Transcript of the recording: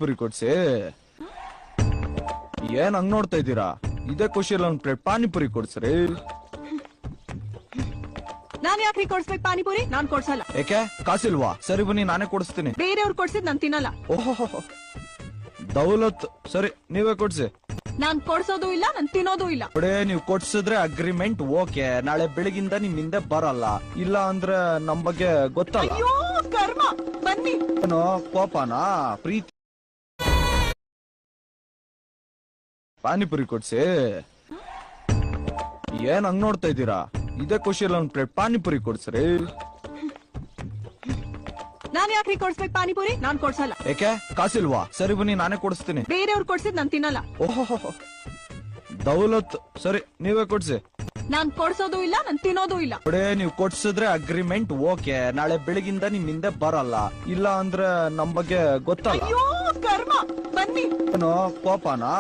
ಪಾನಿಪುರಿ ಕೊಡ್ಸಿ. ಏನ್ ಹಂಗ್ ನೋಡ್ತಾ ಇದ್ದೀರಾ? ಇದೇ ಖುಷಿಯಲ್ಲಿ ಒಂದ್ ಪ್ಲೇಟ್ ಪಾನಿಪುರಿ ಕೊಡ್ಸ್ರಿ. ನಾನ್ ಯಾಕ್ರಿ ಕೊಡ್ಸ್ಬೇಕು ಪಾನಿಪುರಿ? ನಾನ್ ಕೊಡ್ಸಲ್ಲ. ಏಕೆ ಕಾಸಿಲ್ವಾ? ಸರಿ ಬನ್ನಿ ನಾನೇ ಕೊಡಿಸ್ತೀನಿ. ಬೇರೆಯವ್ರು ಕೊಡ್ಸಿದ್ ನಾನ್ ತಿನ್ನಲ್ಲ. ಓಹೋ ದೌಲತ್, ಸರಿ ನೀವೇ ಕೊಡ್ಸಿ. ನಾನ್ ಕೊಡ್ಸೋದು ಇಲ್ಲ, ನಾನ್ ತಿನ್ನೋದು ಇಲ್ಲ. ಬಿಡೇ, ನೀವ್ ಕೊಡ್ಸಿದ್ರೆ ಅಗ್ರಿಮೆಂಟ್ ಓಕೆ. ನಾಳೆ ಬೆಳಗಿಂದ ನಿಮ್ ಹಿಂದೆ ಬರಲ್ಲ. ಇಲ್ಲ ಅಂದ್ರೆ ನಮ್ ಬಗ್ಗೆ ಗೊತ್ತಲ್ಲ. ಅಯ್ಯೋ ಕರ್ಮ, ಬನ್ನಿ. ಏನೋ ಕೋಪನಾ ಪ್ರೀತಿ? ಪಾನಿಪುರಿ ಕೊಡ್ಸಿ. ಏನ್ ಹಂಗ್ ನೋಡ್ತಾ ಇದ್ದೀರಾ? ಇದೇ ಖುಷಿಯಲ್ಲಿ ಒಂದ್ ಪ್ಲೇಟ್ ಪಾನಿಪುರಿ ಕೊಡ್ಸ್ರಿ. ನಾನ್ ಯಾಕ್ರಿ ಕೊಡ್ಸ್ಬೇಕು ಪಾನಿಪುರಿ? ನಾನ್ ಕೊಡ್ಸಲ್ಲ. ಏಕೆ ಕಾಸಿಲ್ವಾ? ಸರಿ ಬನ್ನಿ ನಾನೇ ಕೊಡಿಸ್ತೀನಿ. ಬೇರೆಯವ್ರು ಕೊಡ್ಸಿದ್ ನಾನ್ ತಿನ್ನಲ್ಲ. ಓಹೋ ದೌಲತ್, ಸರಿ ನೀವೇ ಕೊಡ್ಸಿ. ನಾನ್ ಕೊಡ್ಸೋದು ಇಲ್ಲ, ನಾನ್ ತಿನ್ನೋದು ಇಲ್ಲ. ಬಿಡೇ, ನೀವ್ ಕೊಡ್ಸಿದ್ರೆ ಅಗ್ರಿಮೆಂಟ್ ಓಕೆ. ನಾಳೆ ಬೆಳಗಿಂದ ನಿಮ್ ಹಿಂದೆ ಬರಲ್ಲ. ಇಲ್ಲ ಅಂದ್ರೆ ನಮ್ ಬಗ್ಗೆ ಗೊತ್ತಲ್ಲ. ಅಯ್ಯೋ ಕರ್ಮ, ಬನ್ನಿ. ಏನೋ ಕೋಪನಾ?